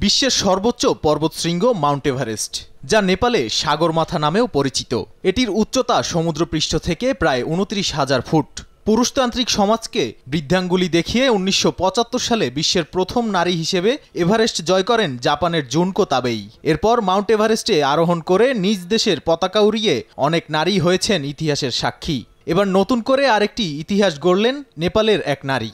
বিশ্বের সর্বোচ্চ পর্বতশৃঙ্গ মাউন্ট এভারেস্ট, যা নেপালে সাগরমাথা নামেও পরিচিত। এটির উচ্চতা সমুদ্রপৃষ্ঠ থেকে প্রায় ২৯,০০০ ফুট। পুরুষতান্ত্রিক সমাজকে বৃদ্ধাঙ্গুলি দেখিয়ে ১৯৭৫ সালে বিশ্বের প্রথম নারী হিসেবে এভারেস্ট জয় করেন জাপানের জুনকো তাবেই। এরপর মাউন্ট এভারেস্টে আরোহণ করে নিজ দেশের পতাকা উড়িয়ে অনেক নারী হয়েছেন ইতিহাসের সাক্ষী। এবার নতুন করে আরেকটি ইতিহাস গড়লেন নেপালের এক নারী।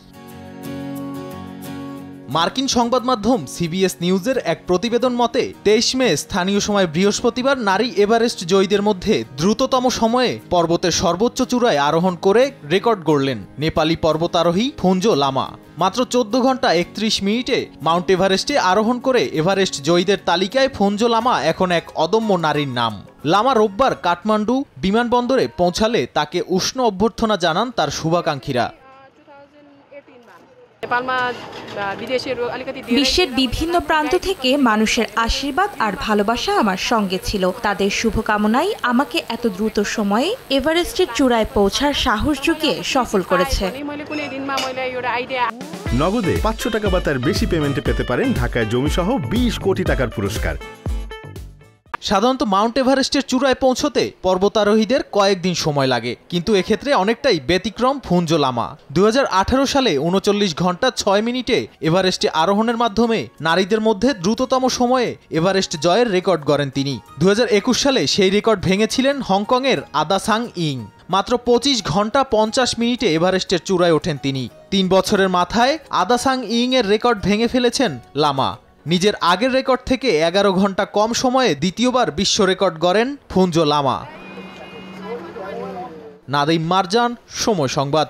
মার্কিন সংবাদ মাধ্যম সিবিএস নিউজের এক প্রতিবেদন মতে ২৩ মে স্থানীয় সময় বৃহস্পতিবার নারী এভারেস্ট জয়ীদের মধ্যে দ্রুততম সময়ে পর্বতের সর্বোচ্চ চূড়ায় আরোহণ করে রেকর্ড গড়লেন নেপালি পর্বতারোহী ফুঞ্জো লামা। মাত্র ১৪ ঘন্টা ৩১ মিনিটে মাউন্ট এভারেস্টে আরোহণ করে এভারেস্ট জয়ীদের তালিকায় ফুঞ্জো লামা এখন এক অদম্য নারীর নাম। লামা রোববার কাঠমান্ডু বিমানবন্দরে পৌঁছালে তাকে উষ্ণ অভ্যর্থনা জানান তার শুভাকাঙ্ক্ষীরা। বিশ্বের বিভিন্ন প্রান্ত থেকে মানুষের আশীর্বাদ আর ভালোবাসা আমার সঙ্গে ছিল। তাদের শুভকামনাই আমাকে এত দ্রুত সময়ে এভারেস্টের চূড়ায় পৌঁছার সাহস জুগিয়ে সফল করেছে। নগদে ৫০০ টাকা বা তার বেশি পেমেন্টে পেতে পারেন ঢাকায় জমিসহ ২০ কোটি টাকার পুরস্কার। সাধারণত মাউন্ট এভারেস্টের চূড়ায় পৌঁছতে পর্বতারোহীদের কয়েকদিন সময় লাগে, কিন্তু এক্ষেত্রে অনেকটাই ব্যতিক্রম ফুঞ্জো লামা। ২০১৮ সালে ৩৯ ঘন্টা ৬ মিনিটে এভারেস্টে আরোহণের মাধ্যমে নারীদের মধ্যে দ্রুততম সময়ে এভারেস্ট জয়ের রেকর্ড গড়েন তিনি। ২০২১ সালে সেই রেকর্ড ভেঙেছিলেন হংকংয়ের আদাসাং ইং। মাত্র ২৫ ঘন্টা ৫০ মিনিটে এভারেস্টের চূড়ায় ওঠেন তিনি। ৩ বছরের মাথায় আদাসাং ইং এর রেকর্ড ভেঙে ফেলেছেন লামা। নিজের আগের রেকর্ড থেকে ১১ ঘন্টা কম সময়ে দ্বিতীয়বার বিশ্ব রেকর্ড গড়েন ফুঞ্জো লামা। নাদিম মারজান, সময় সংবাদ।